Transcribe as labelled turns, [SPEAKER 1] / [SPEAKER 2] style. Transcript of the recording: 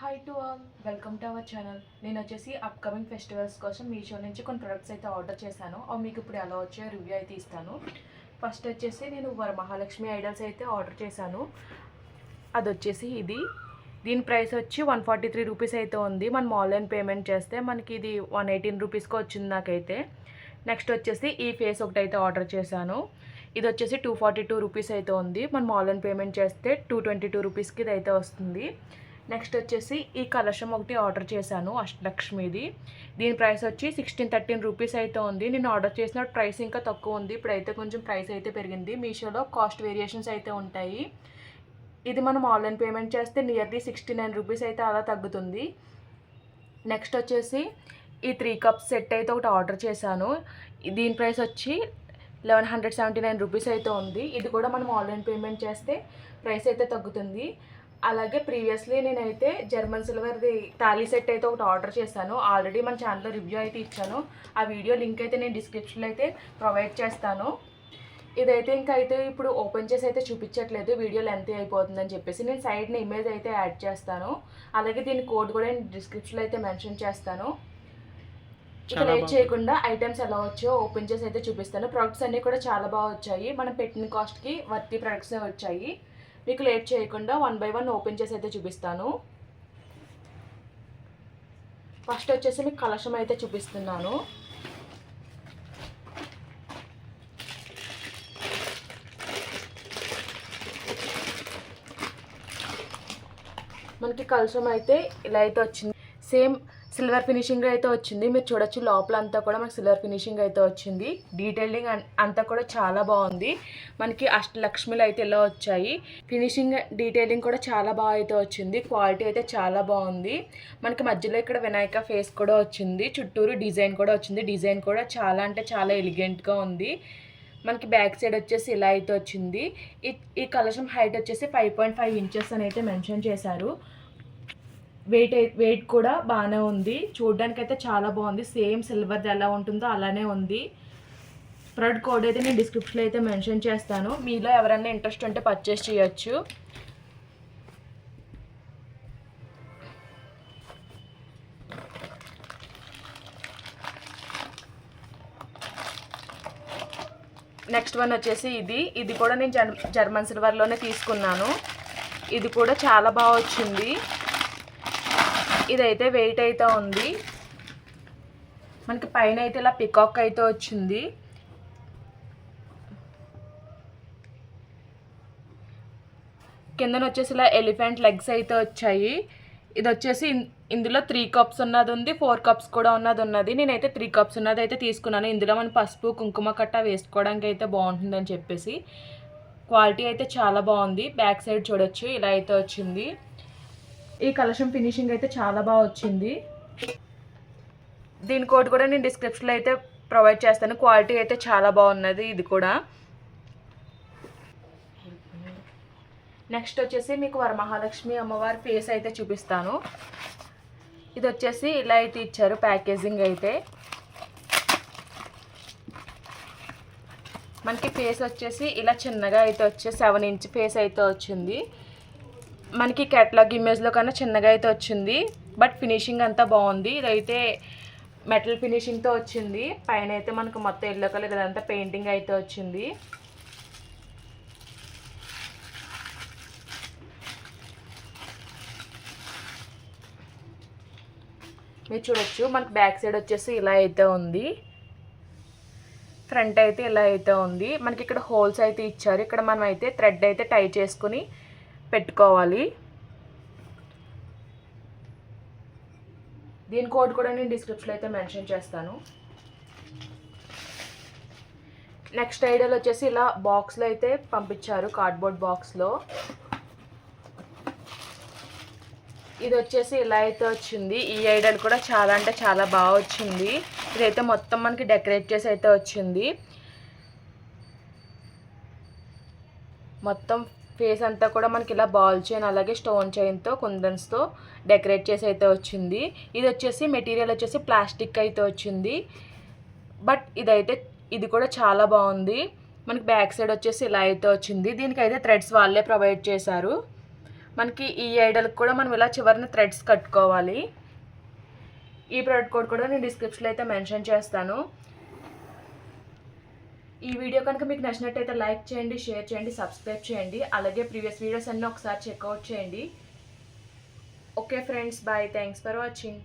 [SPEAKER 1] Hi to all, welcome to our channel. నేను వచ్చేసి upcoming festivals కోసం మీషో నుంచి కొన్ని ప్రొడక్ట్స్ అయితే ఆర్డర్ చేశాను. అవి మీకు ఇప్పుడు ఎలా వచ్చాయో రివ్యూ అయితే ఇస్తాను. ఫస్ట్ వచ్చేసి నేను వరమహాలక్ష్మి ఐడల్స్ అయితే ఆర్డర్ చేశాను. అది వచ్చేసి దీని ప్రైస్ వచ్చి 143 రూపీస్ అయితే ఉంది. మనం ఆన్లైన్ పేమెంట్ చేస్తే మనకి ఇది 118 రూపీస్కి వచ్చింది నాకైతే. నెక్స్ట్ వచ్చేసి ఈ ఫేస్ ఒకటి అయితే ఆర్డర్ చేశాను. ఇది వచ్చేసి 242 రూపీస్ అయితే ఉంది. మనం ఆన్లైన్ పేమెంట్ చేస్తే 222 రూపీస్కి ఇది అయితే వస్తుంది. నెక్స్ట్ వచ్చేసి ఈ కలశం ఒకటి ఆర్డర్ చేశాను, అష్టలక్ష్మిది. దీని ప్రైస్ వచ్చి 16-13 రూపీస్ అయితే ఉంది. నేను ఆర్డర్ చేసిన ప్రైస్ ఇంకా తక్కువ ఉంది, ఇప్పుడైతే కొంచెం ప్రైస్ అయితే పెరిగింది. మీషోలో కాస్ట్ వేరియేషన్స్ అయితే ఉంటాయి. ఇది మనం ఆన్లైన్ పేమెంట్ చేస్తే నియర్లీ 69 రూపీస్ అయితే అలా తగ్గుతుంది. నెక్స్ట్ వచ్చేసి ఈ 3 కప్స్ సెట్ అయితే ఒకటి ఆర్డర్ చేశాను. దీని ప్రైస్ వచ్చి 1179 రూపీస్ అయితే ఉంది. ఇది కూడా మనం ఆన్లైన్ పేమెంట్ చేస్తే ప్రైస్ అయితే తగ్గుతుంది. అలాగే ప్రీవియస్లీ నేనైతే జర్మన్ సిల్వర్ది తాళీ సెట్ అయితే ఒకటి ఆర్డర్ చేశాను. ఆల్రెడీ మన ఛానల్లో రివ్యూ అయితే ఇచ్చాను. ఆ వీడియో లింక్ అయితే నేను డిస్క్రిప్షన్లో అయితే ప్రొవైడ్ చేస్తాను. ఇదైతే ఇంకా అయితే ఇప్పుడు ఓపెన్ చేసి అయితే చూపించట్లేదు, వీడియో లెంత్ అయిపోతుందని చెప్పేసి నేను సైడ్ని ఇమేజ్ అయితే యాడ్ చేస్తాను. అలాగే దీని కోడ్ కూడా నేను డిస్క్రిప్షన్లో అయితే మెన్షన్ చేస్తాను. ఇక లేట్ చేయకుండా ఐటమ్స్ ఎలా వచ్చాయో ఓపెన్ చేసి అయితే చూపిస్తాను. ప్రొడక్ట్స్ అన్నీ కూడా చాలా బాగా వచ్చాయి, మనం పెట్టిన కాస్ట్కి వర్తి ప్రొడక్ట్సే వచ్చాయి. మీకు లేట్ చేయకుండా 1 బై 1 ఓపెన్ చేసి అయితే చూపిస్తాను. ఫస్ట్ వచ్చేసి మీకు కలశం అయితే చూపిస్తున్నాను. మనకి కలశం అయితే ఇలా అయితే వచ్చింది. సేమ్ సిల్వర్ ఫినిషింగ్ అయితే వచ్చింది. మీరు చూడొచ్చు లోపల అంతా కూడా మనకి సిల్వర్ ఫినిషింగ్ అయితే వచ్చింది. డీటెయిలింగ్ అంతా కూడా చాలా బాగుంది. మనకి అష్టలక్ష్మిలు అయితే ఇలా వచ్చాయి. ఫినిషింగ్ డీటెయిలింగ్ కూడా చాలా బాగా అయితే వచ్చింది. క్వాలిటీ అయితే చాలా బాగుంది. మనకి మధ్యలో ఇక్కడ వినాయక ఫేస్ కూడా వచ్చింది. చుట్టూరు డిజైన్ కూడా వచ్చింది. డిజైన్ కూడా చాలా అంటే చాలా ఎలిగెంట్గా ఉంది. మనకి బ్యాక్ సైడ్ వచ్చేసి ఇలా అయితే వచ్చింది. ఈ కలశం హైట్ వచ్చేసి 5.5 ఇంచెస్ అని అయితే మెన్షన్ చేశారు. వెయిట్ కూడా బాగానే ఉంది. చూడడానికి అయితే చాలా బాగుంది. సేమ్ సిల్వర్ది ఎలా ఉంటుందో అలానే ఉంది. ప్రోడక్ట్ కోడ్ అయితే నేను డిస్క్రిప్షన్లో అయితే మెన్షన్ చేస్తాను. మీలో ఎవరైనా ఇంట్రెస్ట్ ఉంటే పర్చేస్ చేయొచ్చు. నెక్స్ట్ వన్ వచ్చేసి ఇది కూడా నేను జర్మన్ సిల్వర్లోనే తీసుకున్నాను. ఇది కూడా చాలా బాగా వచ్చింది. ఇదైతే వెయిట్ అయితే ఉంది. మనకి పైన అయితే ఇలా పికాక్ అయితే వచ్చింది. కిందన వచ్చేసి ఇలా ఎలిఫెంట్ లెగ్స్ అయితే వచ్చాయి. ఇది వచ్చేసి ఇందులో 3 కప్స్ ఉన్నది ఉంది, 4 కప్స్ కూడా ఉన్నది. నేనైతే 3 కప్స్ ఉన్నది అయితే తీసుకున్నాను. ఇందులో మనం పసుపు కుంకుమ కట్ట వేసుకోవడానికి అయితే బాగుంటుందని చెప్పేసి. క్వాలిటీ అయితే చాలా బాగుంది. బ్యాక్ సైడ్ చూడొచ్చు ఇలా అయితే వచ్చింది. ఈ కలశం ఫినిషింగ్ అయితే చాలా బాగా వచ్చింది. దీని కోడ్ కూడా నేను డిస్క్రిప్షన్లో అయితే ప్రొవైడ్ చేస్తాను. క్వాలిటీ అయితే చాలా బాగున్నది ఇది కూడా. నెక్స్ట్ వచ్చేసి మీకు వరమహాలక్ష్మి అమ్మవారి ఫేస్ అయితే చూపిస్తాను. ఇది వచ్చేసి ఇలా అయితే ఇచ్చారు ప్యాకేజింగ్ అయితే. మనకి ఫేస్ వచ్చేసి ఇలా చిన్నగా అయితే వచ్చే 7 ఇంచ్ ఫేస్ అయితే వచ్చింది. మనకి కేటలాగ్ ఇమేజ్లో కన్నా చిన్నగా అయితే వచ్చింది. బట్ ఫినిషింగ్ అంతా బాగుంది. ఇదైతే మెటల్ ఫినిషింగ్తో వచ్చింది. పైన అయితే మనకు మొత్తం ఎల్లో కలర్ ఇదంతా పెయింటింగ్ అయితే వచ్చింది. మీరు చూడొచ్చు మనకి బ్యాక్ సైడ్ వచ్చేసి ఇలా అయితే ఉంది. ఫ్రంట్ అయితే ఇలా అయితే ఉంది. మనకి ఇక్కడ హోల్స్ అయితే ఇచ్చారు. ఇక్కడ మనం అయితే థ్రెడ్ అయితే టై చేసుకుని పెట్టుకోవాలి. దీని కోడ్ కూడా నేను డిస్క్రిప్షన్లో అయితే మెన్షన్ చేస్తాను. నెక్స్ట్ ఐడియాలో వచ్చేసి ఇలా బాక్స్లో అయితే పంపించారు, కార్డ్బోర్డ్ బాక్స్లో. ఇది వచ్చేసి ఇలా అయితే వచ్చింది. ఈ ఐడియాలు కూడా చాలా అంటే చాలా బాగా వచ్చింది. ఇదైతే మొత్తం మనకి డెకరేట్ చేసి అయితే వచ్చింది. మొత్తం ఫేస్ అంతా కూడా మనకి ఇలా బాల్ చైన్ అలాగే స్టోన్ చైన్తో కుందన్స్తో డెకరేట్ చేసి అయితే వచ్చింది. ఇది వచ్చేసి మెటీరియల్ వచ్చేసి ప్లాస్టిక్ అయితే వచ్చింది. బట్ ఇది కూడా చాలా బాగుంది. మనకి బ్యాక్ సైడ్ వచ్చేసి ఇలా అయితే వచ్చింది. దీనికైతే థ్రెడ్స్ వాళ్ళే ప్రొవైడ్ చేశారు. మనకి ఈ ఐడల్కి కూడా మనం ఇలా చివరిన థ్రెడ్స్ కట్టుకోవాలి. ఈ ప్రోడక్ట్ కోడ్ కూడా నేను డిస్క్రిప్షన్లో అయితే మెన్షన్ చేస్తాను. ఈ వీడియో కనుక మీకు నచ్చినట్టయితే లైక్ చేయండి, షేర్ చేయండి, సబ్స్క్రైబ్ చేయండి. అలాగే ప్రీవియస్ వీడియోస్ అన్నీ ఒకసారి చెక్అవుట్ చేయండి. Okay friends, bye. Thanks for watching.